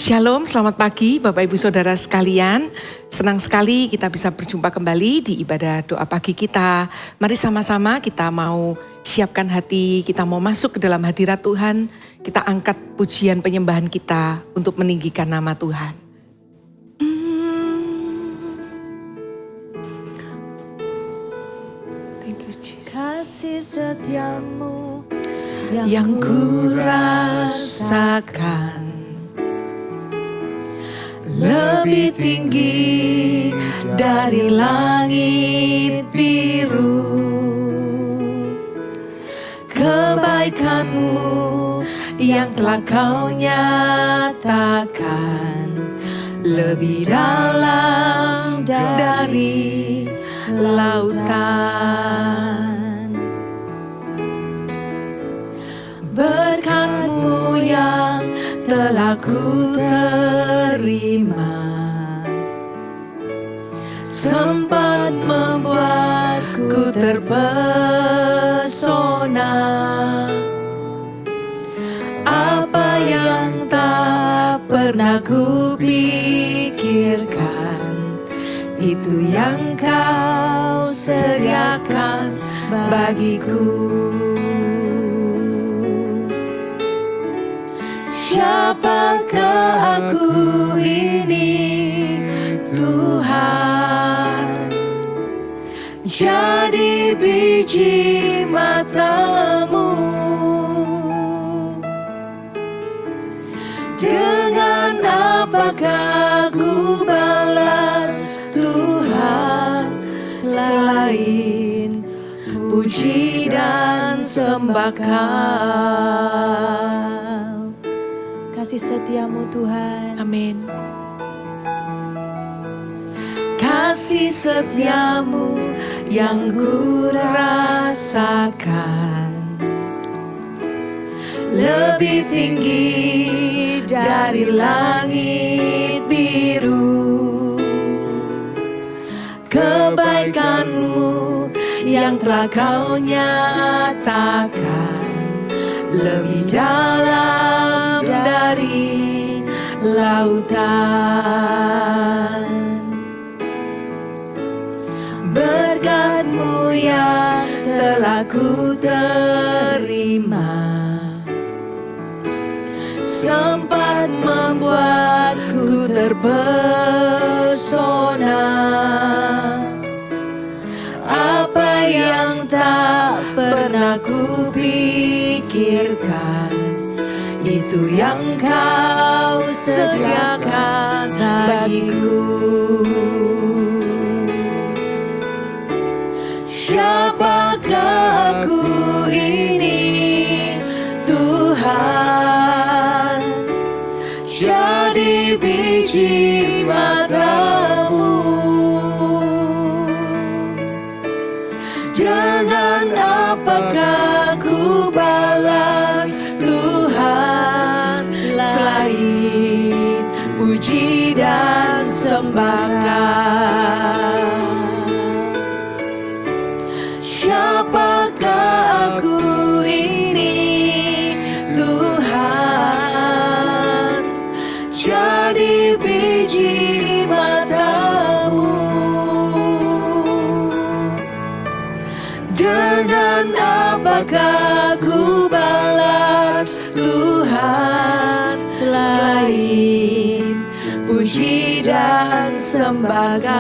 Shalom, selamat pagi Bapak Ibu Saudara sekalian. Senang sekali kita bisa berjumpa kembali di ibadah doa pagi kita. Mari sama-sama kita mau siapkan hati, kita mau masuk ke dalam hadirat Tuhan. Kita angkat pujian penyembahan kita untuk meninggikan nama Tuhan. Thank you, Jesus. Kasih setiamu yang ku rasakan lebih tinggi dari langit biru. Kebaikanmu yang telah kau nyatakan lebih dalam dari lautan. Berkat-Mu yang telah ku terima sempat membuatku terpesona. Apa yang tak pernah ku pikirkan, itu yang kau sediakan bagiku. Siapakah aku ini, Tuhan? Jadi biji mata-Mu. Dengan apakah ku balas Tuhan, selain puji dan sembah Kau. kasih setiamu Tuhan. Amin. Kasih setiamu yang ku rasakan lebih tinggi dari langit biru. Kebaikan-Mu yang telah kau nyatakan lebih dalam dari lautan. Berkat-Mu yang telah ku terima sempat membuatku terpesona. Apa yang tak pernah ku pikirkan, itu yang Kau sediakan bagiku. Siapakah aku ini, Tuhan? Jadi biji mata-Mu. Dengan apakah ku balas Tuhan, selain puji dan sembah Kau? Siapakah aku ini, Tuhan? Jadi biji mata-Mu. Dengan apakah ku balas Tuhan, selain puji dan sembah Kau?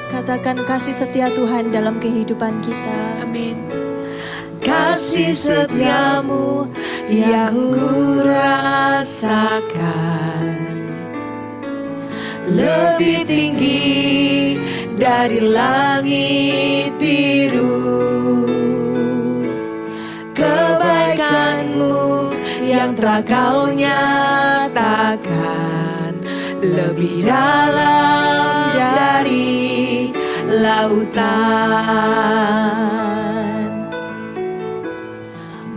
Katakan kasih setia Tuhan dalam kehidupan kita. Amin. Kasih setiamu yang ku rasakan lebih tinggi dari langit biru. Kebaikan-Mu yang telah kau nyatakan lebih dalam dari lautan.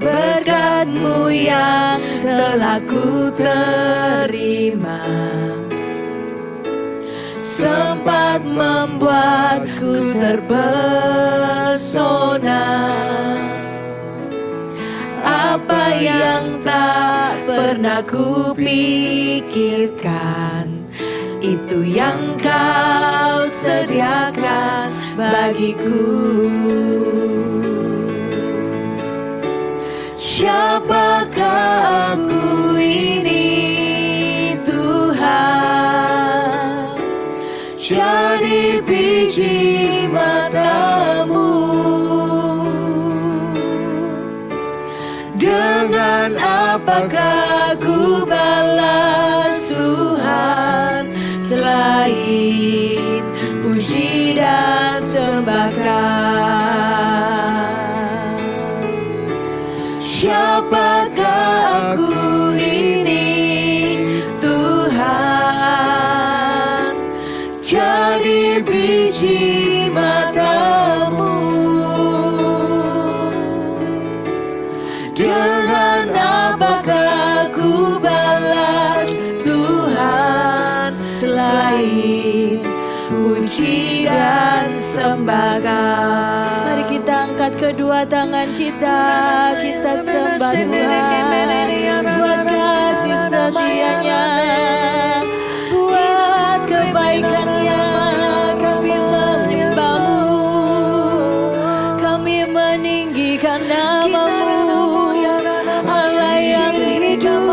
Berkat-Mu yang telah ku terima sempat membuatku terpesona. Apa yang tak pernah kupikirkan, itu yang kau sediakan bagiku. Siapakah aku ini Tuhan, jadi biji matamu. Dengan apakah ku balas Tuhan, selain puji dan sembahkan. Siapakah aku ini Tuhan, jadi biji matamu. Dengan apakah ku balas Tuhan, selain puji dan sembahkan. Mari kita angkat kedua tangan kita sembah Tuhan buat kasih setianya, buat kebaikannya. Kami menyembah-Mu, kami meninggikan nama-Mu, Allah yang hidup,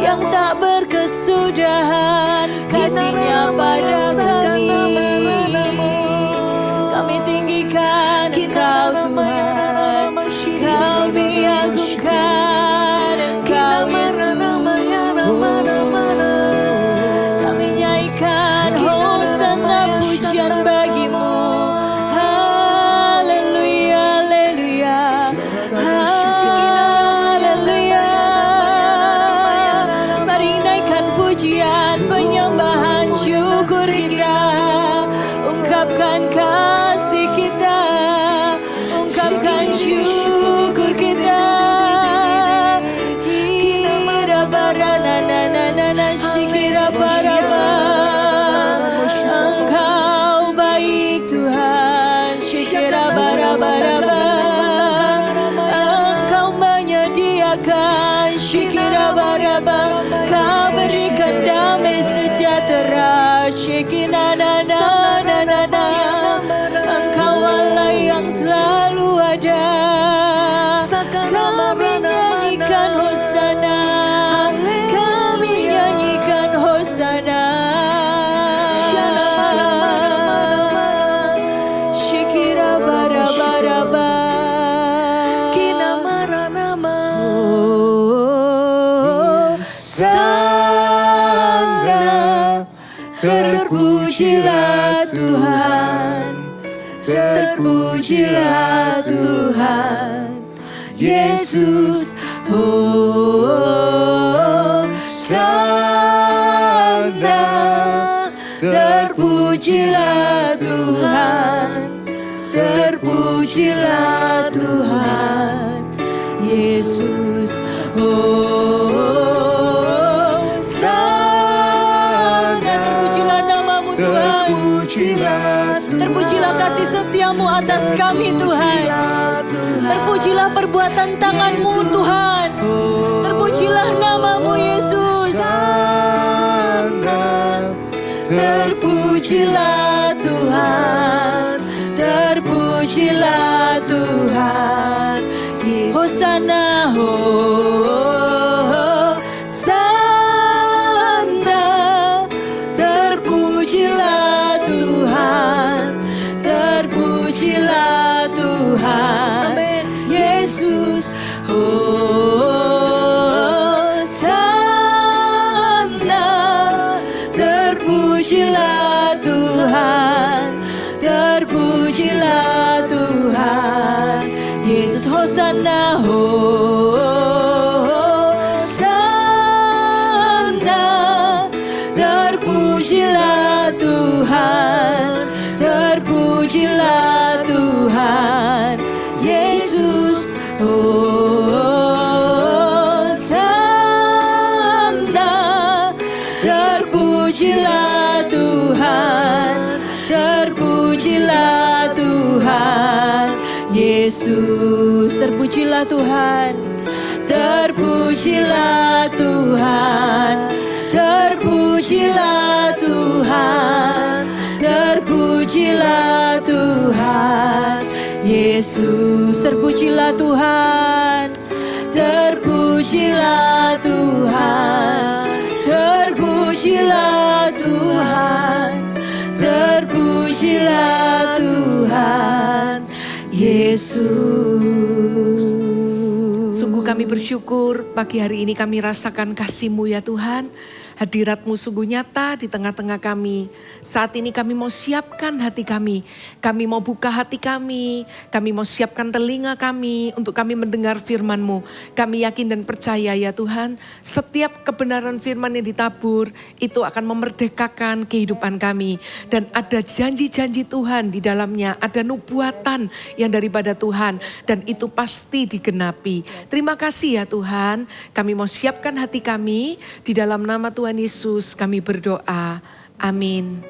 yang tak berkesudahan kasih-Nya pada kami. Kami tinggikan Engkau Tuhan, kami agungkan Engkau Yesus. Kami nyanyikan hosana pujian bagi-Mu. Haleluya, haleluya, haleluya. Mari naikkan pujian, penyembahan, syukur kita. Ungkapkan kasih kita, ungkapkan syukur kita. Kira barana na na na na shikira baraba. Engkau baik Tuhan, shikira baraba. Engkau menyediakan shikira baraba. Kau berikan damai sejahtera shikina na na na na na. Engkau Allah yang selalu ada. Kami nyanyikan hosana, kami nyanyikan hosana. Shikira bara-bara-ba. Sana terpujilah Tuhan, terpujilah Tuhan Yesus. Sana terpujilah Tuhan, terpujilah Tuhan Yesus. Sana terpujilah nama-Mu Tuhan, terpujilah kasih setia-Mu atas kami Tuhan. Terpujilah perbuatan tangan-Mu Tuhan, terpujilah nama-Mu Yesus. Terpujilah Tuhan, terpujilah Tuhan Yesus. Hosana, Hosana, terpujilah Tuhan, terpujilah Tuhan Yesus. Hosana, terpujilah Tuhan, terpujilah Tuhan Yesus. Hosana, Hosana, terpujilah Tuhan, terpujilah Tuhan Yesus. Hosana, terpujilah Tuhan, terpujilah Tuhan Yesus. Terpujilah Tuhan, Terpujilah Tuhan, terpujilah Tuhan, terpujilah Tuhan. Yesus, terpujilah Tuhan, terpujilah Tuhan, terpujilah Tuhan, terpujilah Tuhan. Yesus. Sungguh kami bersyukur pagi hari ini kami rasakan kasih-Mu ya Tuhan. Hadirat-Mu sungguh nyata di tengah-tengah kami. Saat ini kami mau siapkan hati kami. Kami mau buka hati kami. Kami mau siapkan telinga kami untuk kami mendengar firman-Mu. Kami yakin dan percaya ya Tuhan, setiap kebenaran firman yang ditabur itu akan memerdekakan kehidupan kami. Dan ada janji-janji Tuhan di dalamnya. Ada nubuatan yang daripada Tuhan. Dan itu pasti digenapi. Terima kasih ya Tuhan. Kami mau siapkan hati kami di dalam nama Tuhan Yesus kami berdoa. Amin.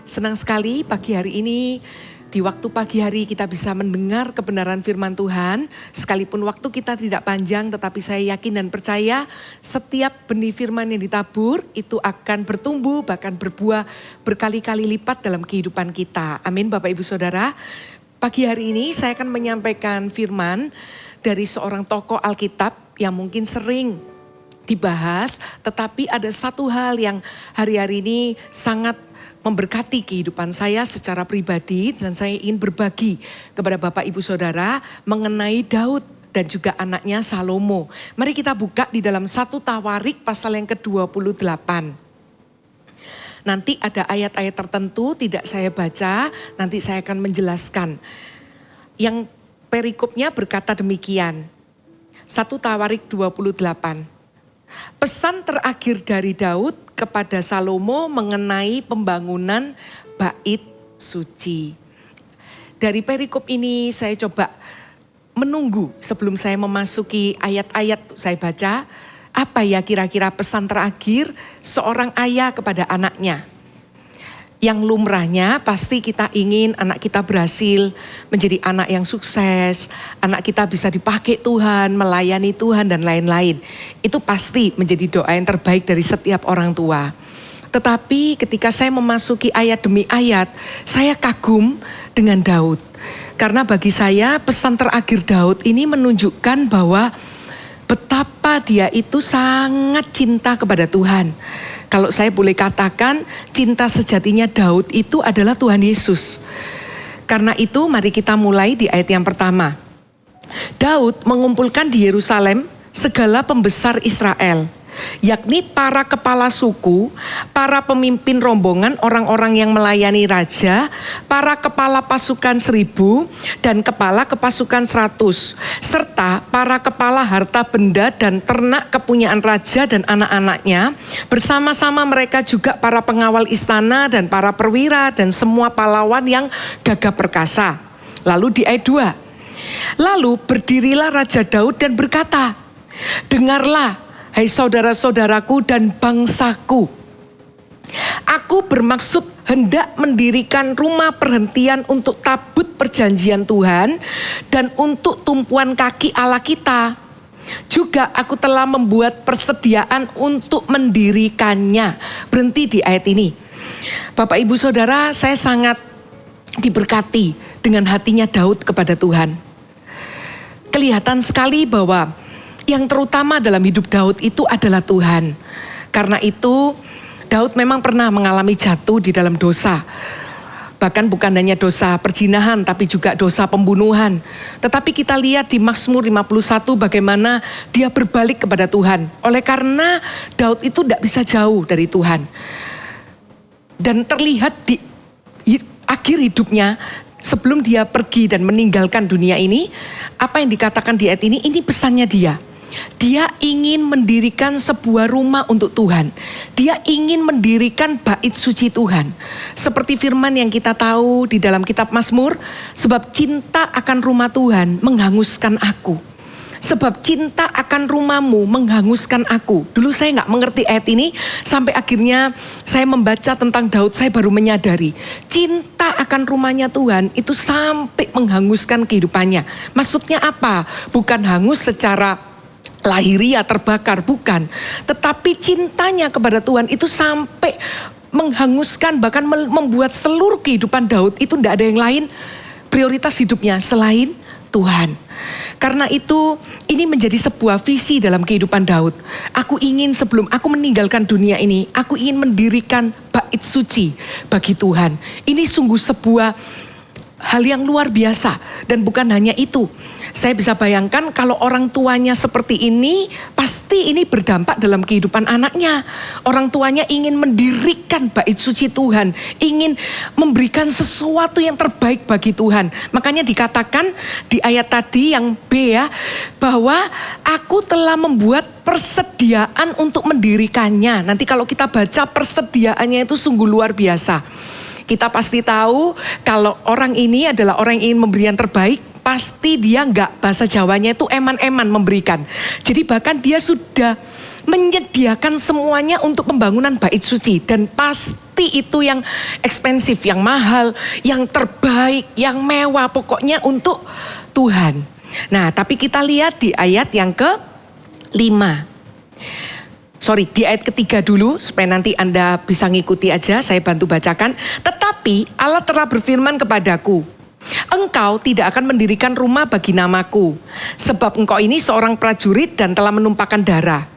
Senang sekali pagi hari ini, di waktu pagi hari kita bisa mendengar kebenaran firman Tuhan. Sekalipun waktu kita tidak panjang, tetapi saya yakin dan percaya setiap benih firman yang ditabur itu akan bertumbuh, bahkan berbuah berkali-kali lipat dalam kehidupan kita. Amin Bapak Ibu Saudara. Pagi hari ini saya akan menyampaikan firman dari seorang tokoh Alkitab yang mungkin sering dibahas, tetapi ada satu hal yang hari-hari ini sangat memberkati kehidupan saya secara pribadi dan saya ingin berbagi kepada Bapak Ibu Saudara mengenai Daud dan juga anaknya Salomo. Mari kita buka di dalam 1 Tawarik pasal yang ke-28. Nanti ada ayat-ayat tertentu tidak saya baca, nanti saya akan menjelaskan. Yang perikopnya berkata demikian. 1 Tawarik 28. Pesan terakhir dari Daud kepada Salomo mengenai pembangunan bait suci. Dari perikop ini saya coba menunggu sebelum saya memasuki ayat-ayat saya baca. Apa ya kira-kira pesan terakhir seorang ayah kepada anaknya? Yang lumrahnya pasti kita ingin anak kita berhasil menjadi anak yang sukses. Anak kita bisa dipakai Tuhan, melayani Tuhan dan lain-lain. Itu pasti menjadi doa yang terbaik dari setiap orang tua. Tetapi ketika saya memasuki ayat demi ayat, saya kagum dengan Daud. Karena bagi saya pesan terakhir Daud ini menunjukkan bahwa betapa dia itu sangat cinta kepada Tuhan. Kalau saya boleh katakan cinta sejatinya Daud itu adalah Tuhan Yesus. Karena itu mari kita mulai di ayat yang pertama. Daud mengumpulkan di Yerusalem segala pembesar Israel, yakni para kepala suku, para pemimpin rombongan orang-orang yang melayani raja, para kepala pasukan 1000 dan kepala kepasukan 100, serta para kepala harta benda dan ternak kepunyaan raja dan anak-anaknya, bersama-sama mereka juga para pengawal istana dan para perwira dan semua pahlawan yang gagah perkasa. Lalu di ayat 2, lalu berdirilah Raja Daud dan berkata, dengarlah hai saudara-saudaraku dan bangsaku. Aku bermaksud hendak mendirikan rumah perhentian untuk tabut perjanjian Tuhan dan untuk tumpuan kaki Allah kita. Juga aku telah membuat persediaan untuk mendirikannya. Berhenti di ayat ini. Bapak Ibu Saudara, saya sangat diberkati dengan hatinya Daud kepada Tuhan. Kelihatan sekali bahwa yang terutama dalam hidup Daud itu adalah Tuhan. Karena itu Daud memang pernah mengalami jatuh di dalam dosa. Bahkan bukan hanya dosa perzinahan tapi juga dosa pembunuhan. Tetapi kita lihat di Mazmur 51 bagaimana dia berbalik kepada Tuhan. Oleh karena Daud itu tidak bisa jauh dari Tuhan. Dan terlihat di akhir hidupnya sebelum dia pergi dan meninggalkan dunia ini. Apa yang dikatakan di ayat ini pesannya dia. Dia ingin mendirikan sebuah rumah untuk Tuhan. Dia ingin mendirikan bait suci Tuhan. Seperti firman yang kita tahu di dalam kitab Mazmur, sebab cinta akan rumah Tuhan menghanguskan aku. Sebab cinta akan rumahmu menghanguskan aku. Dulu saya gak mengerti ayat ini, sampai akhirnya saya membaca tentang Daud, saya baru menyadari. Cinta akan rumahnya Tuhan itu sampai menghanguskan kehidupannya. Maksudnya apa? Bukan hangus secara lahiriah terbakar, bukan. Tetapi cintanya kepada Tuhan itu sampai menghanguskan, bahkan membuat seluruh kehidupan Daud itu tidak ada yang lain prioritas hidupnya selain Tuhan. Karena itu ini menjadi sebuah visi dalam kehidupan Daud. Aku ingin sebelum aku meninggalkan dunia ini, aku ingin mendirikan bait suci bagi Tuhan. Ini sungguh sebuah hal yang luar biasa. Dan bukan hanya itu. Saya bisa bayangkan kalau orang tuanya seperti ini, pasti ini berdampak dalam kehidupan anaknya. Orang tuanya ingin mendirikan bait suci Tuhan, ingin memberikan sesuatu yang terbaik bagi Tuhan. Makanya dikatakan di ayat tadi yang B ya, bahwa aku telah membuat persediaan untuk mendirikannya. Nanti kalau kita baca persediaannya itu sungguh luar biasa. Kita pasti tahu kalau orang ini adalah orang yang ingin memberi yang terbaik, pasti dia enggak, bahasa Jawanya itu eman-eman memberikan. Jadi bahkan dia sudah menyediakan semuanya untuk pembangunan bait suci. Dan pasti itu yang ekspensif, yang mahal, yang terbaik, yang mewah, pokoknya untuk Tuhan. Nah, tapi kita lihat di ayat yang ke-5. Di ayat ketiga dulu, supaya nanti Anda bisa ngikuti aja, saya bantu bacakan. Tetapi Allah telah berfirman kepadaku, engkau tidak akan mendirikan rumah bagi namaku, sebab engkau ini seorang prajurit dan telah menumpahkan darah.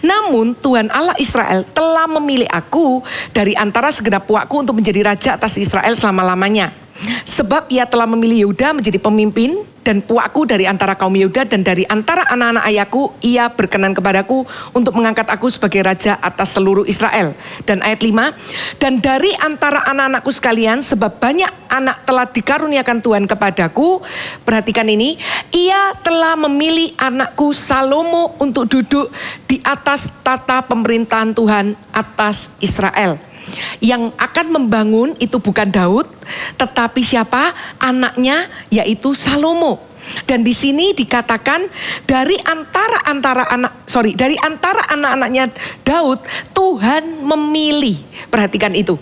Namun Tuhan Allah Israel telah memilih aku dari antara segenap puakku untuk menjadi raja atas Israel selama-lamanya. Sebab ia telah memilih Yehuda menjadi pemimpin dan puakku dari antara kaum Yehuda, dan dari antara anak-anak ayahku ia berkenan kepadaku untuk mengangkat aku sebagai raja atas seluruh Israel. Dan ayat 5, dan dari antara anak-anakku sekalian, sebab banyak anak telah dikaruniakan Tuhan kepadaku, perhatikan ini, ia telah memilih anakku Salomo untuk duduk di atas tata pemerintahan Tuhan atas Israel. Yang akan membangun itu bukan Daud, tetapi siapa? Anaknya, yaitu Salomo. Dan di sini dikatakan dari antara anak-anaknya Daud, Tuhan memilih. Perhatikan itu.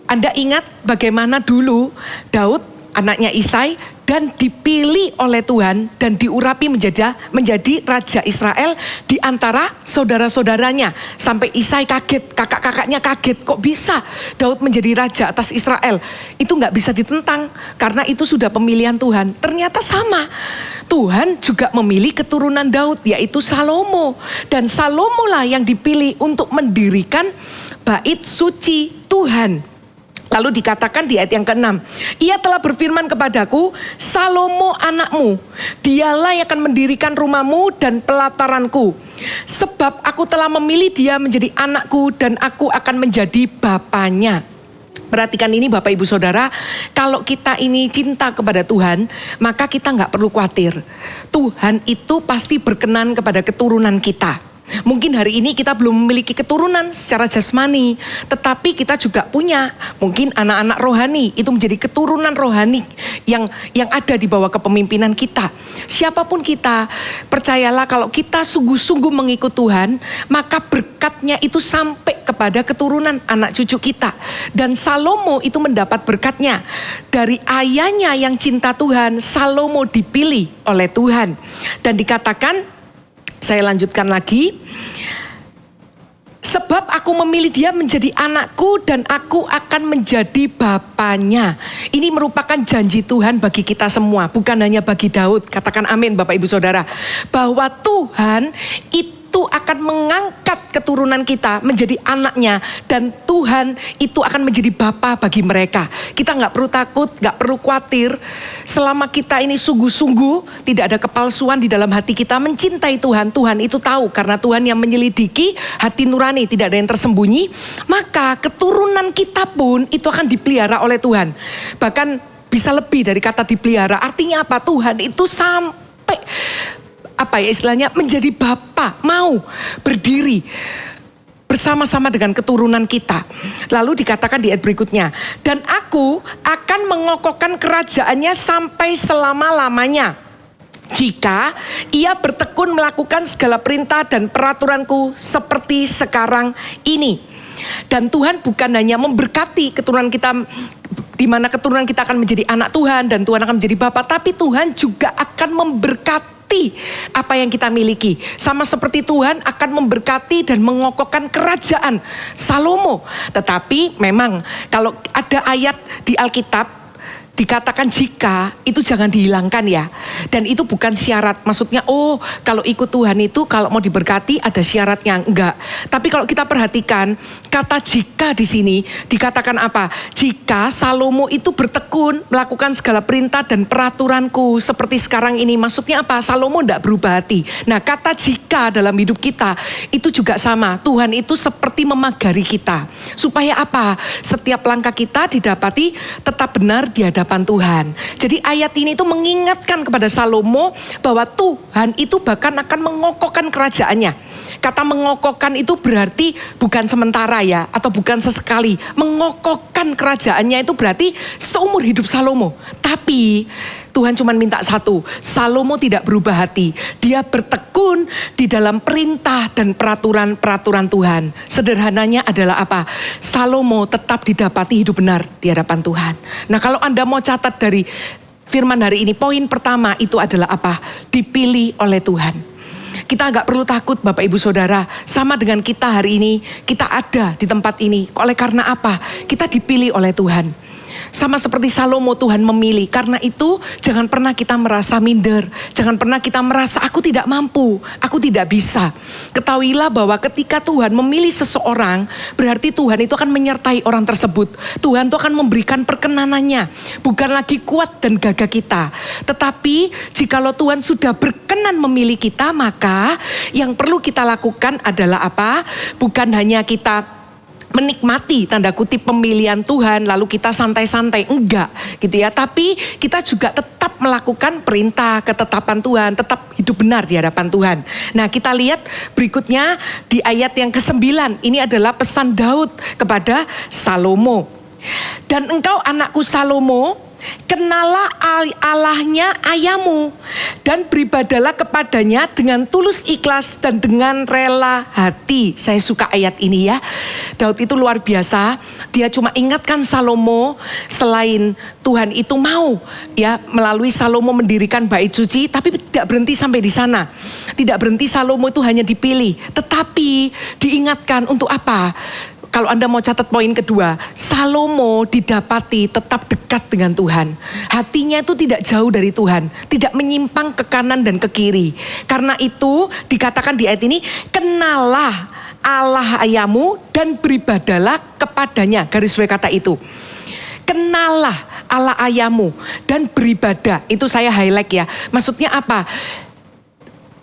Anda ingat bagaimana dulu Daud, anaknya Isai, dan dipilih oleh Tuhan dan diurapi menjadi raja Israel di antara saudara-saudaranya. Sampai Isai kaget, kakak-kakaknya kaget, kok bisa Daud menjadi raja atas Israel? Itu gak bisa ditentang karena itu sudah pemilihan Tuhan. Ternyata sama, Tuhan juga memilih keturunan Daud, yaitu Salomo. Dan Salomo lah yang dipilih untuk mendirikan bait suci Tuhan. Lalu dikatakan di ayat yang ke-6, ia telah berfirman kepadaku, Salomo anakmu, dialah yang akan mendirikan rumahmu dan pelataranku. Sebab aku telah memilih dia menjadi anakku dan aku akan menjadi bapanya. Perhatikan ini Bapak Ibu Saudara, kalau kita ini cinta kepada Tuhan, maka kita gak perlu khawatir. Tuhan itu pasti berkenan kepada keturunan kita. Mungkin hari ini kita belum memiliki keturunan secara jasmani, tetapi kita juga punya mungkin anak-anak rohani, itu menjadi keturunan rohani yang ada di bawah kepemimpinan kita. Siapapun kita, percayalah kalau kita sungguh-sungguh mengikut Tuhan, maka berkatnya itu sampai kepada keturunan anak cucu kita. Dan Salomo itu mendapat berkatnya dari ayahnya yang cinta Tuhan. Salomo dipilih oleh Tuhan dan dikatakan, saya lanjutkan lagi. Sebab aku memilih dia menjadi anakku dan aku akan menjadi bapanya. Ini merupakan janji Tuhan bagi kita semua, bukan hanya bagi Daud. Katakan amin Bapak Ibu Saudara. Bahwa Tuhan itu akan mengangkat keturunan kita menjadi anaknya. Dan Tuhan itu akan menjadi bapa bagi mereka. Kita gak perlu takut, gak perlu khawatir. Selama kita ini sungguh-sungguh, tidak ada kepalsuan di dalam hati kita mencintai Tuhan. Tuhan itu tahu karena Tuhan yang menyelidiki hati nurani, tidak ada yang tersembunyi. Maka keturunan kita pun itu akan dipelihara oleh Tuhan. Bahkan bisa lebih dari kata dipelihara. Artinya apa? Tuhan itu sampai istilahnya menjadi bapa, mau berdiri bersama-sama dengan keturunan kita. Lalu dikatakan di ayat berikutnya, dan aku akan mengokohkan kerajaannya sampai selama-lamanya, jika ia bertekun melakukan segala perintah dan peraturanku seperti sekarang ini. Dan Tuhan bukan hanya memberkati keturunan kita, di mana keturunan kita akan menjadi anak Tuhan dan Tuhan akan menjadi bapa, tapi Tuhan juga akan memberkati seperti apa yang kita miliki. Sama seperti Tuhan akan memberkati dan mengokohkan kerajaan Salomo. Tetapi memang kalau ada ayat di Alkitab dikatakan jika, itu jangan dihilangkan ya. Dan itu bukan syarat. Maksudnya kalau ikut Tuhan itu kalau mau diberkati ada syaratnya. Enggak. Tapi kalau kita perhatikan kata jika di sini dikatakan apa? Jika Salomo itu bertekun melakukan segala perintah dan peraturanku seperti sekarang ini. Maksudnya apa? Salomo enggak berubah hati. Nah, kata jika dalam hidup kita itu juga sama. Tuhan itu seperti memagari kita. Supaya apa? Setiap langkah kita didapati tetap benar di hadapan Tuhan. Jadi ayat ini itu mengingatkan kepada Salomo bahwa Tuhan itu bahkan akan mengokohkan kerajaannya. Kata mengokohkan itu berarti bukan sementara ya, atau bukan sesekali. Mengokohkan kerajaannya itu berarti seumur hidup Salomo. Tapi Tuhan cuma minta satu, Salomo tidak berubah hati. Dia bertekun di dalam perintah dan peraturan-peraturan Tuhan. Sederhananya adalah apa? Salomo tetap didapati hidup benar di hadapan Tuhan. Nah, kalau Anda mau catat dari firman hari ini, poin pertama itu adalah apa? Dipilih oleh Tuhan. Kita nggak perlu takut Bapak Ibu Saudara, sama dengan kita hari ini, kita ada di tempat ini. Oleh karena apa? Kita dipilih oleh Tuhan. Sama seperti Salomo, Tuhan memilih. Karena itu jangan pernah kita merasa minder. Jangan pernah kita merasa aku tidak mampu, aku tidak bisa. Ketahuilah bahwa ketika Tuhan memilih seseorang, berarti Tuhan itu akan menyertai orang tersebut. Tuhan itu akan memberikan perkenanannya. Bukan lagi kuat dan gagah kita. Tetapi jikalau Tuhan sudah berkenan memilih kita, maka yang perlu kita lakukan adalah apa? Bukan hanya kita menikmati tanda kutip pemilihan Tuhan lalu kita santai-santai, enggak gitu ya, tapi kita juga tetap melakukan perintah ketetapan Tuhan, tetap hidup benar di hadapan Tuhan. Nah, kita lihat berikutnya di ayat yang ke-9, ini adalah pesan Daud kepada Salomo. Dan engkau anakku Salomo, kenalah Allahnya ayahmu dan beribadalah kepadanya dengan tulus ikhlas dan dengan rela hati. Saya suka ayat ini ya. Daud itu luar biasa. Dia cuma ingatkan Salomo, selain Tuhan itu mau ya melalui Salomo mendirikan bait suci, tapi tidak berhenti sampai di sana. Tidak berhenti Salomo itu hanya dipilih, tetapi diingatkan untuk apa? Kalau Anda mau catat poin kedua, Salomo didapati tetap dekat dengan Tuhan. Hatinya itu tidak jauh dari Tuhan, tidak menyimpang ke kanan dan ke kiri. Karena itu dikatakan di ayat ini, kenalah Allah ayahmu dan beribadalah kepadanya. Garis bawah kata itu. Kenalah Allah ayahmu dan beribadah. Itu saya highlight ya. Maksudnya apa?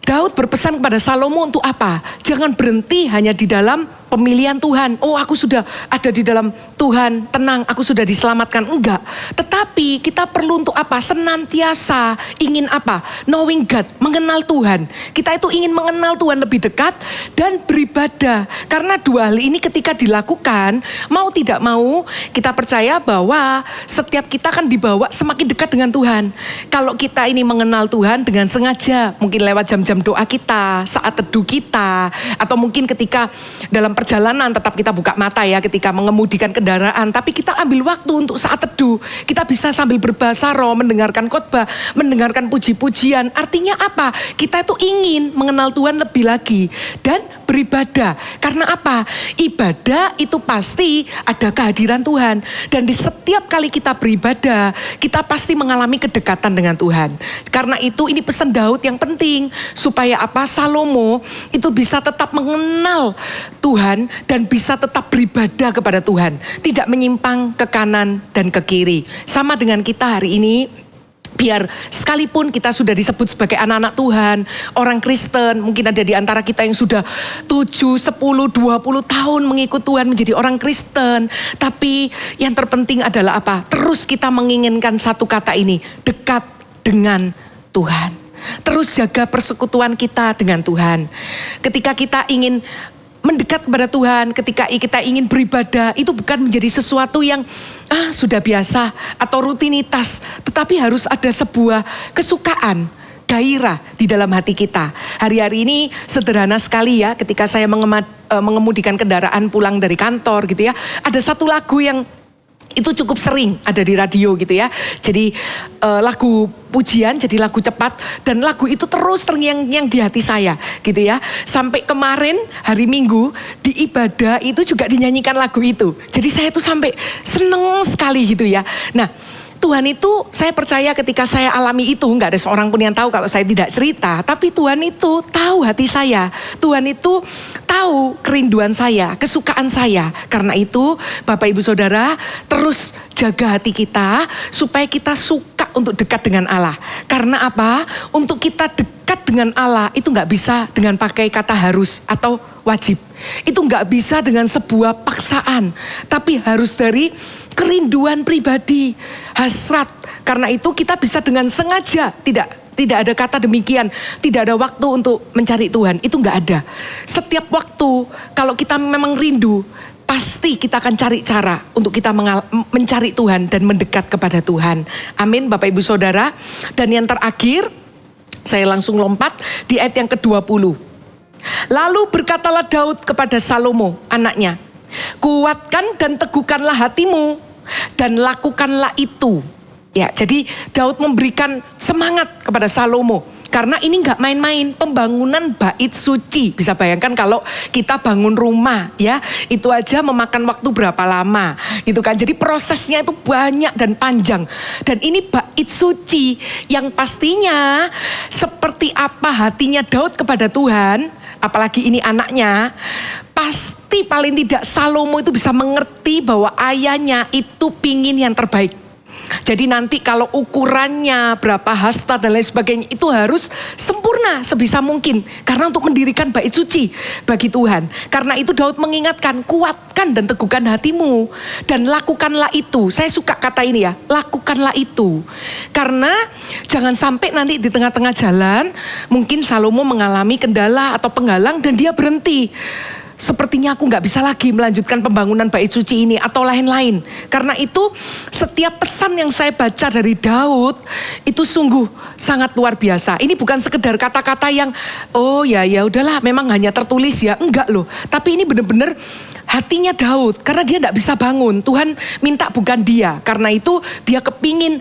Daud berpesan kepada Salomo untuk apa? Jangan berhenti hanya di dalam pemilihan Tuhan. Oh, aku sudah ada di dalam Tuhan, tenang, aku sudah diselamatkan. Enggak. Tetapi kita perlu untuk apa? Senantiasa ingin apa? Knowing God, mengenal Tuhan. Kita itu ingin mengenal Tuhan lebih dekat dan beribadah. Karena dua hal ini ketika dilakukan, mau tidak mau, kita percaya bahwa setiap kita akan dibawa semakin dekat dengan Tuhan. Kalau kita ini mengenal Tuhan dengan sengaja, mungkin lewat jam-jam doa kita, saat teduh kita, atau mungkin ketika dalam perjalanan tetap kita buka mata ya ketika mengemudikan kendaraan, tapi kita ambil waktu untuk saat teduh. Kita bisa sambil berbahasa roh, mendengarkan khotbah, mendengarkan puji-pujian. Artinya apa? Kita itu ingin mengenal Tuhan lebih lagi dan beribadah. Karena apa? Ibadah itu pasti ada kehadiran Tuhan. Dan di setiap kali kita beribadah, kita pasti mengalami kedekatan dengan Tuhan. Karena itu ini pesan Daud yang penting. Supaya apa? Salomo itu bisa tetap mengenal Tuhan dan bisa tetap beribadah kepada Tuhan. Tidak menyimpang ke kanan dan ke kiri. Sama dengan kita hari ini. Biar sekalipun kita sudah disebut sebagai anak-anak Tuhan, orang Kristen, mungkin ada di antara kita yang sudah 7, 10, 20 tahun mengikut Tuhan menjadi orang Kristen. Tapi yang terpenting adalah apa? Terus kita menginginkan satu kata ini, dekat dengan Tuhan. Terus jaga persekutuan kita dengan Tuhan. Ketika kita ingin mendekat kepada Tuhan, ketika kita ingin beribadah, itu bukan menjadi sesuatu yang sudah biasa atau rutinitas, tetapi harus ada sebuah kesukaan, gairah di dalam hati kita. Hari-hari ini sederhana sekali ya, ketika saya mengemudikan kendaraan pulang dari kantor gitu ya, ada satu lagu yang itu cukup sering ada di radio gitu ya. Jadi lagu pujian jadi lagu cepat dan lagu itu terus terngiang-ngiang di hati saya gitu ya. Sampai kemarin hari Minggu di ibadah itu juga dinyanyikan lagu itu. Jadi saya tuh sampai seneng sekali gitu ya. Nah, Tuhan itu saya percaya ketika saya alami itu nggak ada seorang pun yang tahu kalau saya tidak cerita. Tapi Tuhan itu tahu hati saya. Tuhan itu tahu kerinduan saya, kesukaan saya. Karena itu Bapak Ibu Saudara terus jaga hati kita supaya kita suka untuk dekat dengan Allah. Karena apa? Untuk kita dekat dengan Allah itu nggak bisa dengan pakai kata harus atau wajib. Itu nggak bisa dengan sebuah paksaan. Tapi harus dari kerinduan pribadi, hasrat. Karena itu kita bisa dengan sengaja, tidak ada kata demikian, tidak ada waktu untuk mencari Tuhan, itu nggak ada. Setiap waktu kalau kita memang rindu, pasti kita akan cari cara untuk kita mencari Tuhan dan mendekat kepada Tuhan. Amin Bapak Ibu Saudara. Dan yang terakhir, saya langsung lompat di ayat yang ke-20. Lalu berkatalah Daud kepada Salomo anaknya, kuatkan dan teguhkanlah hatimu dan lakukanlah itu. Ya, jadi Daud memberikan semangat kepada Salomo. Karena ini nggak main-main, pembangunan bait suci. Bisa bayangkan kalau kita bangun rumah ya, itu aja memakan waktu berapa lama. Gitu kan. Jadi prosesnya itu banyak dan panjang. Dan ini bait suci yang pastinya seperti apa hatinya Daud kepada Tuhan, apalagi ini anaknya, pasti paling tidak Salomo itu bisa mengerti bahwa ayahnya itu pingin yang terbaik. Jadi nanti kalau ukurannya berapa hasta dan lain sebagainya itu harus sempurna sebisa mungkin. Karena untuk mendirikan bait suci bagi Tuhan. Karena itu Daud mengingatkan, kuatkan dan teguhkan hatimu. Dan lakukanlah itu. Saya suka kata ini ya, lakukanlah itu. Karena jangan sampai nanti di tengah-tengah jalan mungkin Salomo mengalami kendala atau penghalang dan dia berhenti. Sepertinya aku gak bisa lagi melanjutkan pembangunan bait suci ini atau lain-lain. Karena itu setiap pesan yang saya baca dari Daud itu sungguh sangat luar biasa. Ini bukan sekedar kata-kata yang oh ya udahlah memang hanya tertulis ya. Enggak loh. Tapi ini benar-benar hatinya Daud. Karena dia gak bisa bangun. Tuhan minta bukan dia. Karena itu dia kepingin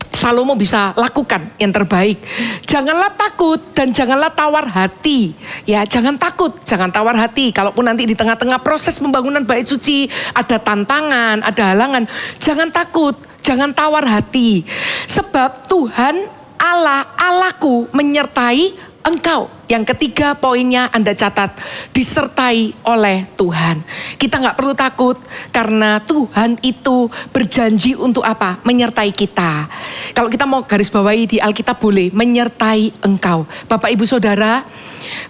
Salomo bisa lakukan yang terbaik. Janganlah takut dan janganlah tawar hati. Ya, jangan takut, jangan tawar hati. Kalaupun nanti di tengah-tengah proses pembangunan bait suci ada tantangan, ada halangan, jangan takut, jangan tawar hati. Sebab Tuhan Allahku menyertai engkau. Yang ketiga poinnya Anda catat, disertai oleh Tuhan. Kita gak perlu takut karena Tuhan itu berjanji untuk apa? Menyertai kita. Kalau kita mau garis bawahi di Alkitab boleh, menyertai engkau. Bapak Ibu Saudara,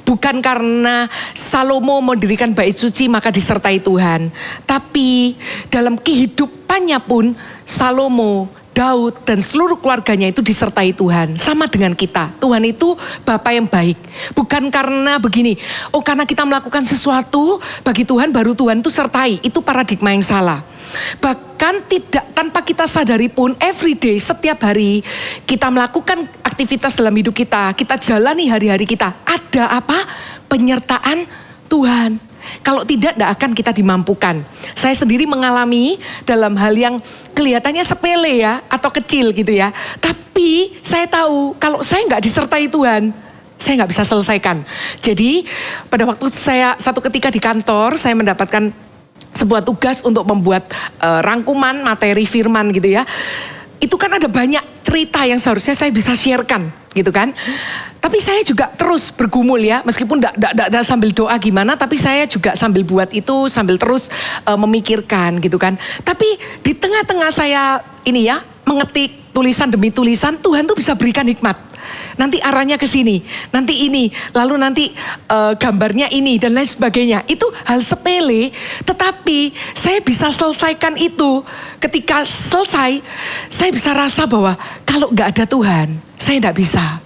bukan karena Salomo mendirikan bait suci maka disertai Tuhan. Tapi dalam kehidupannya pun Salomo, Daud dan seluruh keluarganya itu disertai Tuhan. Sama dengan kita. Tuhan itu Bapa yang baik. Bukan karena begini. Oh karena kita melakukan sesuatu bagi Tuhan baru Tuhan itu sertai. Itu paradigma yang salah. Bahkan tidak tanpa kita sadari pun everyday setiap hari kita melakukan aktivitas dalam hidup kita. Kita jalani hari-hari kita. Ada apa? Penyertaan Tuhan. Kalau tidak akan kita dimampukan. Saya sendiri mengalami dalam hal yang kelihatannya sepele ya, atau kecil gitu ya. Tapi saya tahu kalau saya nggak disertai Tuhan, saya nggak bisa selesaikan. Jadi pada waktu saya satu ketika di kantor, saya mendapatkan sebuah tugas untuk membuat rangkuman materi firman gitu ya. Itu kan ada banyak cerita yang seharusnya saya bisa sharekan gitu kan. Tapi saya juga terus bergumul ya, meskipun tidak sambil doa gimana, tapi saya juga sambil buat itu, sambil terus memikirkan gitu kan. Tapi di tengah-tengah saya ini ya, mengetik tulisan demi tulisan, Tuhan tuh bisa berikan hikmat. Nanti arahnya ke sini, nanti ini, lalu nanti gambarnya ini dan lain sebagainya. Itu hal sepele, tetapi saya bisa selesaikan itu. Ketika selesai, saya bisa rasa bahwa kalau gak ada Tuhan, saya gak bisa.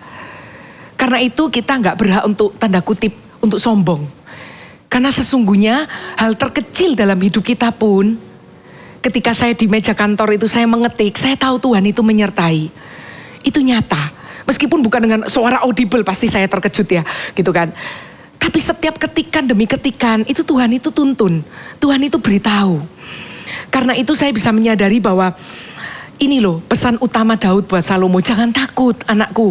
Karena itu kita gak berhak untuk tanda kutip, untuk sombong. Karena sesungguhnya hal terkecil dalam hidup kita pun, ketika saya di meja kantor itu saya mengetik, saya tahu Tuhan itu menyertai. Itu nyata. Meskipun bukan dengan suara audible, pasti saya terkejut ya, gitu kan. Tapi setiap ketikan demi ketikan, itu Tuhan itu tuntun. Tuhan itu beritahu. Karena itu saya bisa menyadari bahwa ini loh pesan utama Daud buat Salomo. Jangan takut anakku.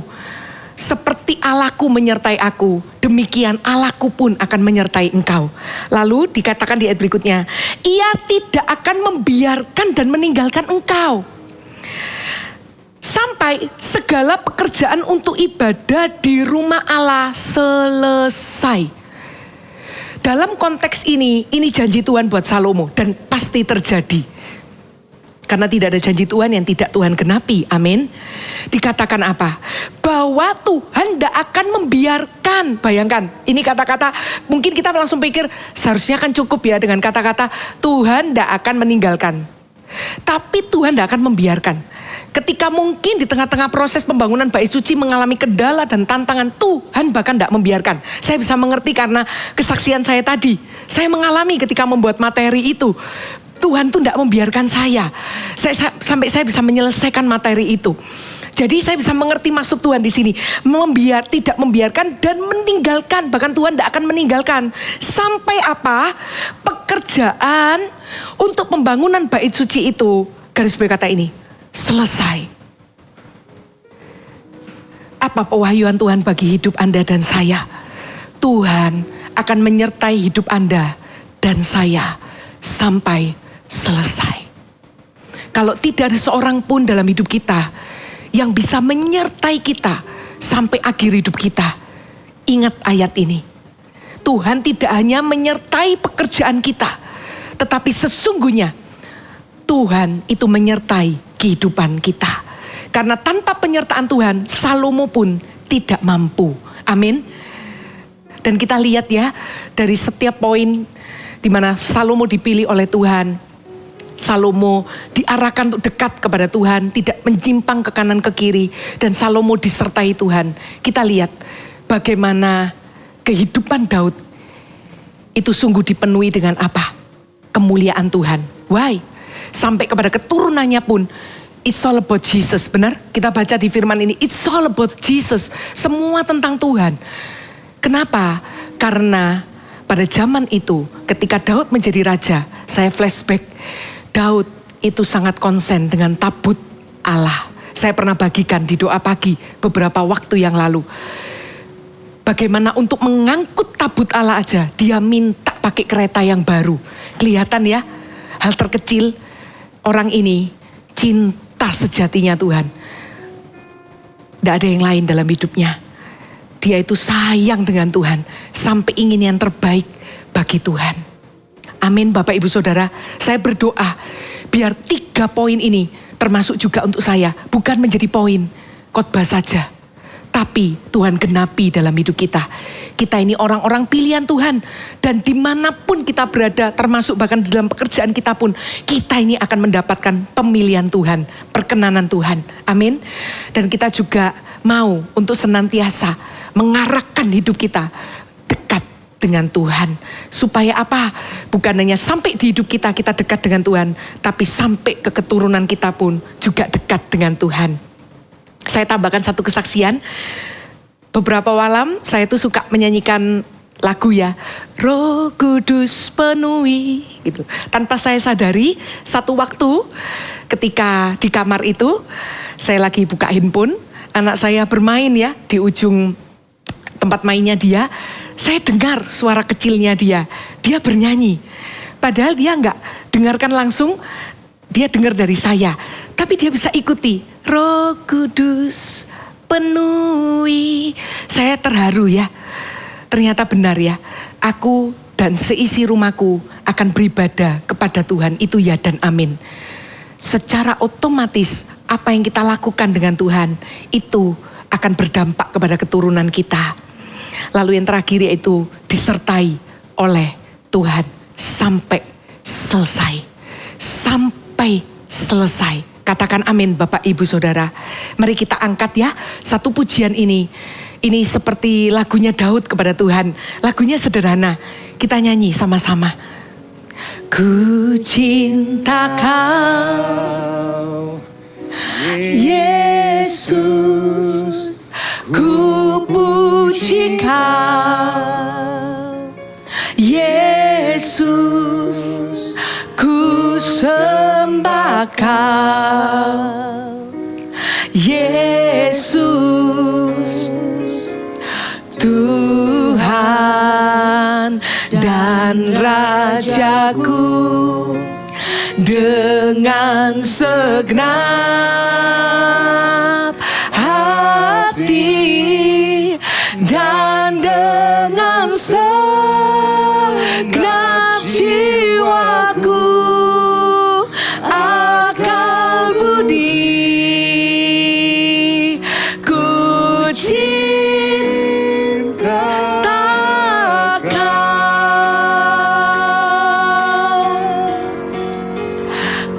Seperti Allahku menyertai aku, demikian Allahku pun akan menyertai engkau. Lalu dikatakan di ayat berikutnya, Ia tidak akan membiarkan dan meninggalkan engkau sampai segala pekerjaan untuk ibadah di rumah Allah selesai. Dalam konteks ini janji Tuhan buat Salomo dan pasti terjadi. Karena tidak ada janji Tuhan yang tidak Tuhan genapi. Amin. Dikatakan apa? Bahwa Tuhan tidak akan membiarkan. Bayangkan, ini kata-kata mungkin kita langsung pikir seharusnya kan cukup ya dengan kata-kata Tuhan tidak akan meninggalkan. Tapi Tuhan tidak akan membiarkan. Ketika mungkin di tengah-tengah proses pembangunan bait suci mengalami kendala dan tantangan, Tuhan bahkan tidak membiarkan. Saya bisa mengerti karena kesaksian saya tadi. Saya mengalami ketika membuat materi itu. Tuhan tuh tidak membiarkan saya. Sampai saya bisa menyelesaikan materi itu. Jadi saya bisa mengerti maksud Tuhan di sini. Tidak membiarkan dan meninggalkan. Bahkan Tuhan tidak akan meninggalkan. Sampai apa? Pekerjaan untuk pembangunan bait suci itu. Garis bawah kata ini. Selesai. Apa pewahyuan Tuhan bagi hidup Anda dan saya? Tuhan akan menyertai hidup Anda dan saya sampai selesai. Kalau tidak ada seorang pun dalam hidup kita yang bisa menyertai kita sampai akhir hidup kita, ingat ayat ini. Tuhan tidak hanya menyertai pekerjaan kita, tetapi sesungguhnya Tuhan itu menyertai kehidupan kita. Karena tanpa penyertaan Tuhan, Salomo pun tidak mampu. Amin. Dan kita lihat ya, dari setiap poin di mana Salomo dipilih oleh Tuhan, Salomo diarahkan untuk dekat kepada Tuhan, tidak menyimpang ke kanan ke kiri, dan Salomo disertai Tuhan. Kita lihat bagaimana kehidupan Daud itu sungguh dipenuhi dengan apa? Kemuliaan Tuhan. Why? Sampai kepada keturunannya pun, it's all about Jesus. Benar? Kita baca di firman ini, it's all about Jesus. Semua tentang Tuhan. Kenapa? Karena pada zaman itu, ketika Daud menjadi raja, saya flashback, Daud itu sangat konsen dengan tabut Allah. Saya pernah bagikan di doa pagi beberapa waktu yang lalu. Bagaimana untuk mengangkut tabut Allah aja, dia minta pakai kereta yang baru. Kelihatan ya, hal terkecil, orang ini cinta sejatinya Tuhan. Tidak ada yang lain dalam hidupnya. Dia itu sayang dengan Tuhan, sampai ingin yang terbaik bagi Tuhan. Amin Bapak Ibu Saudara, saya berdoa biar 3 poin ini termasuk juga untuk saya. Bukan menjadi poin khotbah saja, tapi Tuhan genapi dalam hidup kita. Kita ini orang-orang pilihan Tuhan. Dan dimanapun kita berada, termasuk bahkan di dalam pekerjaan kita pun, kita ini akan mendapatkan pemilihan Tuhan, perkenanan Tuhan. Amin. Dan kita juga mau untuk senantiasa mengarahkan hidup kita dekat dengan Tuhan. Supaya apa? Bukan hanya sampai di hidup kita dekat dengan Tuhan, tapi sampai ke keturunan kita pun juga dekat dengan Tuhan. Saya tambahkan satu kesaksian. Beberapa malam saya tuh suka menyanyikan lagu ya, Roh Kudus penuhi gitu. Tanpa saya sadari, satu waktu ketika di kamar itu saya lagi buka handphone, anak saya bermain ya di ujung tempat mainnya dia. Saya dengar suara kecilnya dia bernyanyi. Padahal dia enggak dengarkan langsung, dia dengar dari saya. Tapi dia bisa ikuti, Roh Kudus penuhi. Saya terharu ya. Ternyata benar ya, aku dan seisi rumahku akan beribadah kepada Tuhan. Itu ya dan amin. Secara otomatis apa yang kita lakukan dengan Tuhan itu akan berdampak kepada keturunan kita. Lalu yang terakhir yaitu disertai oleh Tuhan sampai selesai. Sampai selesai. Katakan amin Bapak Ibu Saudara. Mari kita angkat ya satu pujian ini. Ini seperti lagunya Daud kepada Tuhan. Lagunya sederhana. Kita nyanyi sama-sama. Ku cinta Kau, Yesus. Ku puji Kau, Yesus. Ku Yesus, Tuhan dan Rajaku, dengan segenap hati dan dengan segenap jiwaku, akal budi, ku cinta Kau,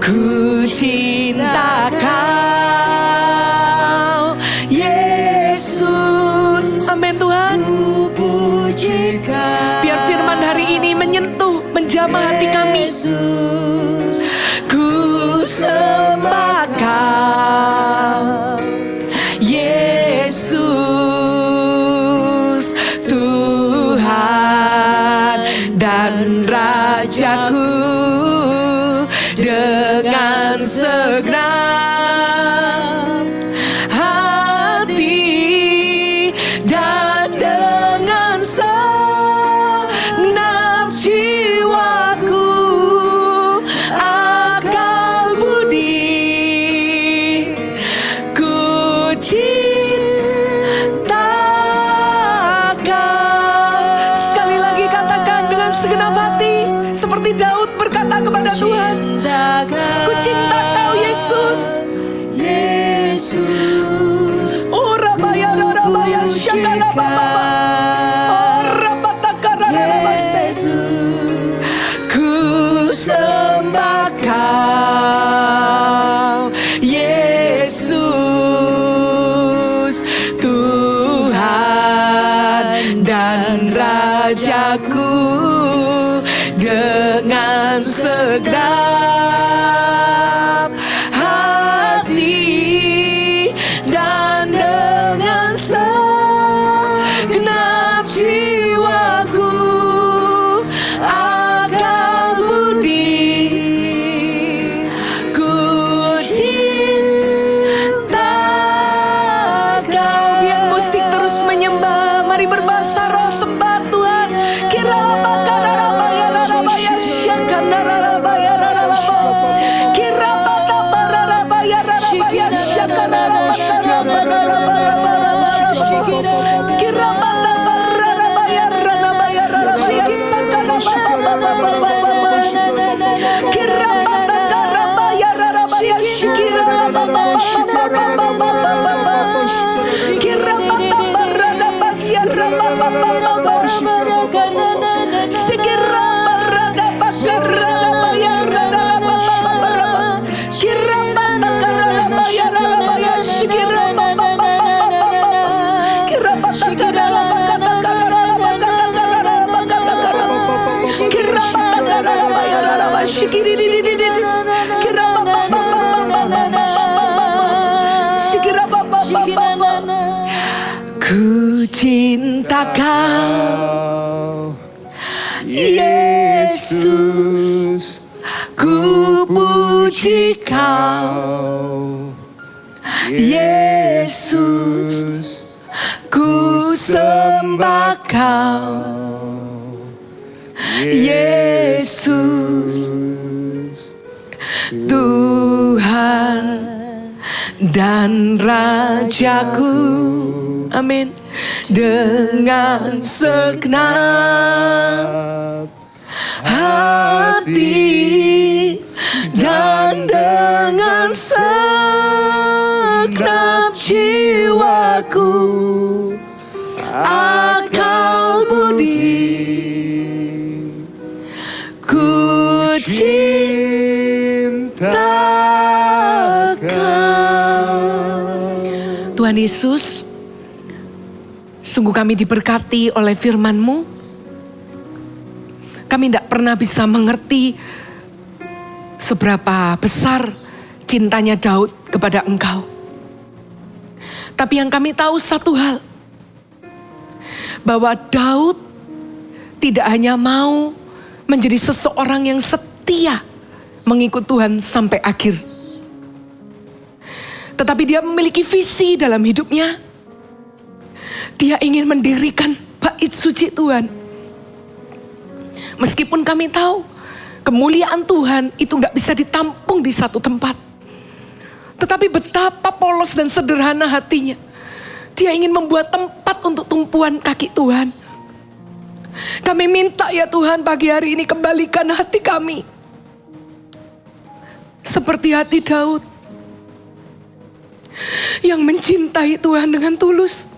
ku cinta Kau, Yesus. Amin Tuhan. Biar firman hari ini menyentuh, menjamah hati kami. Ku sembah Kau, Yesus, Tuhan dan Rajaku, dengan segenap hati dan dengan segenap jiwaku, akal budi, ku cinta Kau. Sekali lagi katakan dengan segenap hati, seperti Daud berkata kepada Tuhan, ku cinta Kau, Yesus. Oh rabaya rabaya syakara baba. Oh rabatakara rabase. Ku sembah Kau, Yesus, Tuhan dan Rajaku, dengan segenap hati dan dengan segenap jiwaku, akal budi, ku cinta Kau. Biar musik terus menyembah, mari berbahasa roh sembah Tuhan. Ku cinta Kau, Yesus, ku puji Kau, Yesus, ku sembah Kau, Yesus, Tuhan dan Rajaku. Amin. Dengan segenap hati dan dengan segenap jiwaku, akal budi, ku cinta Kau. Tuhan Yesus, sungguh kami diberkati oleh firman-Mu. Kami tidak pernah bisa mengerti seberapa besar cintanya Daud kepada Engkau. Tapi yang kami tahu satu hal, bahwa Daud tidak hanya mau menjadi seseorang yang setia mengikut Tuhan sampai akhir Tetapi dia memiliki visi dalam hidupnya. Dia ingin mendirikan bait suci Tuhan. Meskipun kami tahu kemuliaan Tuhan itu gak bisa ditampung di satu tempat. Tetapi betapa polos dan sederhana hatinya. Dia ingin membuat tempat untuk tumpuan kaki Tuhan. Kami minta ya Tuhan pagi hari ini kembalikan hati kami. Seperti hati Daud. Yang mencintai Tuhan dengan tulus.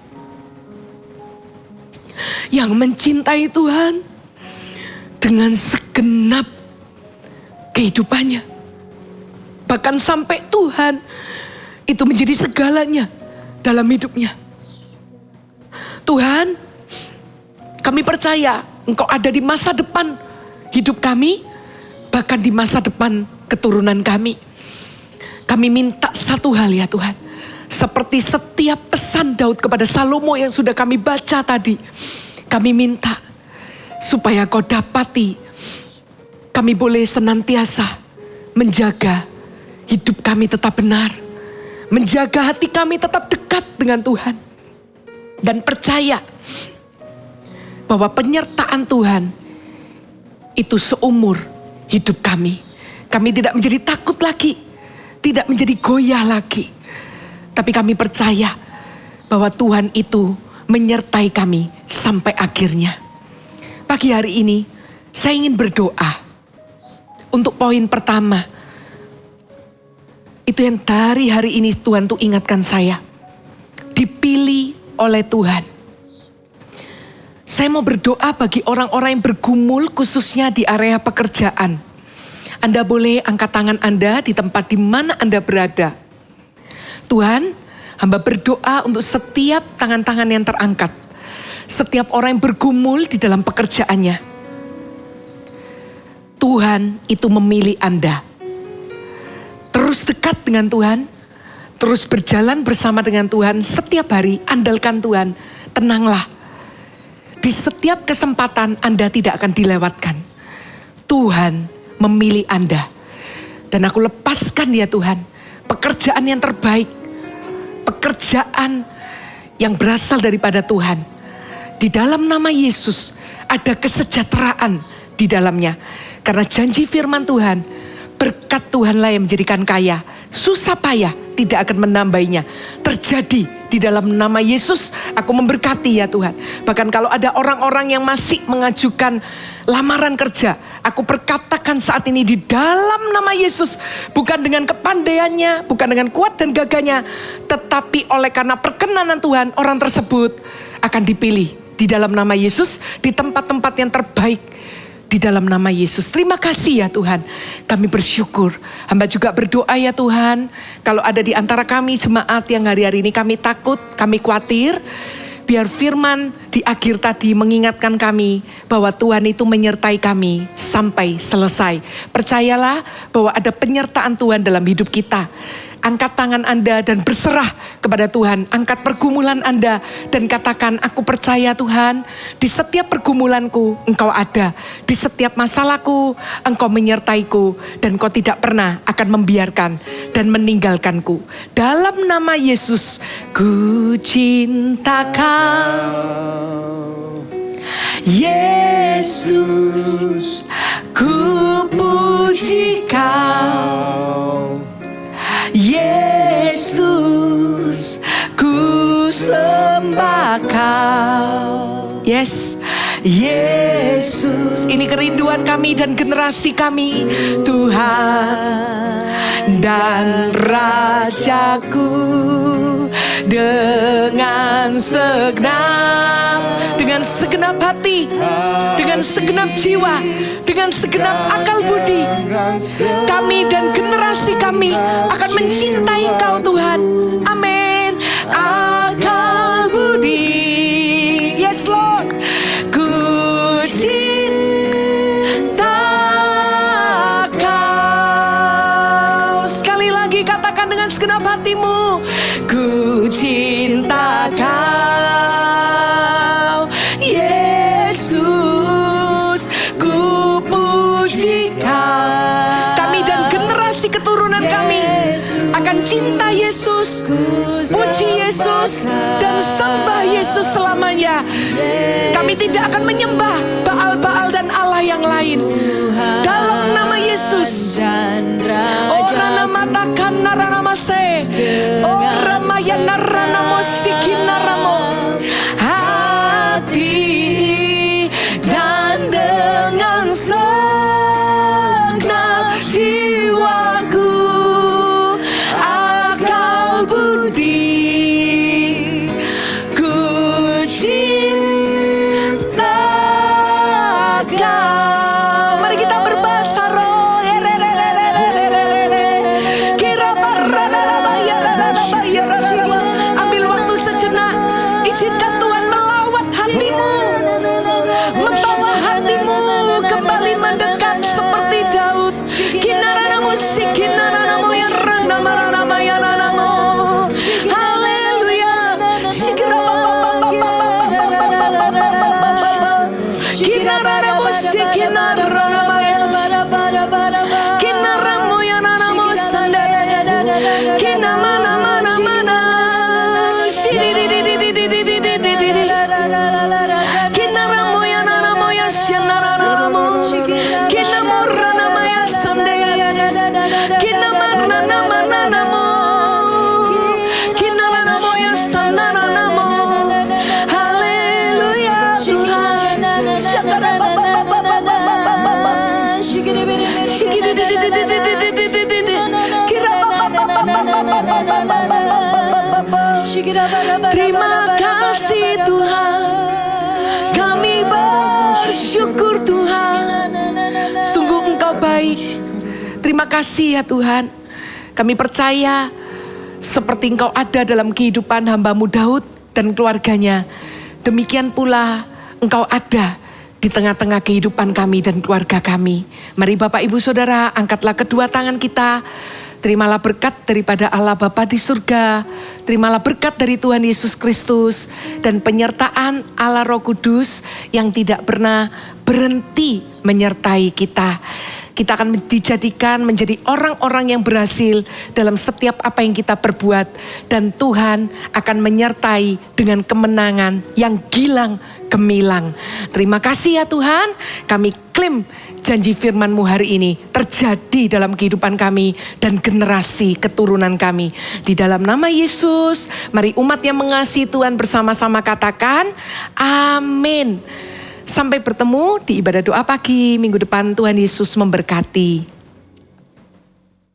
Yang mencintai Tuhan dengan segenap kehidupannya. Bahkan sampai Tuhan itu menjadi segalanya dalam hidupnya. Tuhan, kami percaya Engkau ada di masa depan hidup kami, bahkan di masa depan keturunan kami. Kami minta satu hal ya Tuhan. Seperti setiap pesan Daud kepada Salomo yang sudah kami baca tadi. Kami minta supaya Kau dapati kami boleh senantiasa menjaga hidup kami tetap benar. Menjaga hati kami tetap dekat dengan Tuhan. Dan percaya bahwa penyertaan Tuhan itu seumur hidup kami. Kami tidak menjadi takut lagi. Tidak menjadi goyah lagi. Tapi kami percaya bahwa Tuhan itu menyertai kami sampai akhirnya. Pagi hari ini saya ingin berdoa. Untuk poin pertama. Itu yang dari hari ini Tuhan tuh ingatkan saya. Dipilih oleh Tuhan. Saya mau berdoa bagi orang-orang yang bergumul khususnya di area pekerjaan. Anda boleh angkat tangan Anda di tempat di mana Anda berada. Tuhan, hamba berdoa untuk setiap tangan-tangan yang terangkat. Setiap orang yang bergumul di dalam pekerjaannya. Tuhan itu memilih Anda. Terus dekat dengan Tuhan. Terus berjalan bersama dengan Tuhan. Setiap hari andalkan Tuhan. Tenanglah. Di setiap kesempatan Anda tidak akan dilewatkan. Tuhan memilih Anda. Dan aku lepaskan ya Tuhan. Pekerjaan yang terbaik. Pekerjaan yang berasal daripada Tuhan. Di dalam nama Yesus ada kesejahteraan di dalamnya. Karena janji firman Tuhan, berkat Tuhanlah yang menjadikan kaya. Susah payah tidak akan menambahinya. Terjadi di dalam nama Yesus, aku memberkati ya Tuhan. Bahkan kalau ada orang-orang yang masih mengajukan lamaran kerja, aku perkatakan saat ini di dalam nama Yesus. Bukan dengan kepandaiannya, bukan dengan kuat dan gagahnya. Tetapi oleh karena perkenanan Tuhan, orang tersebut akan dipilih di dalam nama Yesus. Di tempat-tempat yang terbaik di dalam nama Yesus. Terima kasih ya Tuhan. Kami bersyukur. Hamba juga berdoa ya Tuhan. Kalau ada di antara kami jemaat yang hari-hari ini kami takut, kami khawatir. Biar firman di akhir tadi mengingatkan kami bahwa Tuhan itu menyertai kami sampai selesai. Percayalah bahwa ada penyertaan Tuhan dalam hidup kita. Angkat tangan Anda dan berserah kepada Tuhan. Angkat pergumulan Anda dan katakan, aku percaya Tuhan, di setiap pergumulanku Engkau ada. Di setiap masalahku Engkau menyertaiku. Dan Engkau tidak pernah akan membiarkan dan meninggalkanku. Dalam nama Yesus, ku cinta Kau. Yesus, ku puji Kau. Yesus, ku sembah Kau. Yes, Yesus. Ini kerinduan kami dan generasi kami. Tuhan dan Rajaku, dengan segenap hati, dengan segenap jiwa, dengan segenap akal budi, kami dan generasi kami akan mencintai Engkau Tuhan. Amin. Akal budi, yes Lord, ku cinta Kau. Sekali lagi katakan dengan segenap hatimu, ku cinta Kau. Yesus, ku puji Kau. Kami dan generasi keturunan kami akan cinta Yesus, Puji Yesus dan sembah Yesus selamanya. Kami tidak akan menyembah Baal-Baal dan Allah yang lain. Dalam nama Yesus. Ora nama takan narana mase. Ora maya narana musikin naramo. Hati dan dengan segenap jiwaku, akal budi, ku cinta kau. Mari kita berbahasa roh. Ambil waktu sejenak. Izinkan Tuhan melawat hatimu, membawa hatimu kembali mendekat seperti Daud. Kinarana musik, kinarana moya rana marana maya nanamu. Haleluya. Kinarana musik, kinarana maya. Kinarana moya nanamu sande. Kinamana mana mana. Terima kasih Tuhan, kami bersyukur Tuhan, sungguh Engkau baik. Terima kasih ya Tuhan, kami percaya seperti Engkau ada dalam kehidupan hamba-Mu Daud dan keluarganya, demikian pula Engkau ada di tengah-tengah kehidupan kami dan keluarga kami. Mari Bapak Ibu Saudara, angkatlah kedua tangan kita. Terimalah berkat daripada Allah Bapa di surga. Terimalah berkat dari Tuhan Yesus Kristus. Dan penyertaan Allah Roh Kudus yang tidak pernah berhenti menyertai kita. Kita akan dijadikan menjadi orang-orang yang berhasil dalam setiap apa yang kita perbuat. Dan Tuhan akan menyertai dengan kemenangan yang gilang gemilang. Terima kasih ya Tuhan, kami klaim janji firman-Mu hari ini terjadi dalam kehidupan kami dan generasi keturunan kami. Di dalam nama Yesus, mari umat yang mengasihi Tuhan bersama-sama katakan amin. Sampai bertemu di ibadah doa pagi minggu depan. Tuhan Yesus memberkati.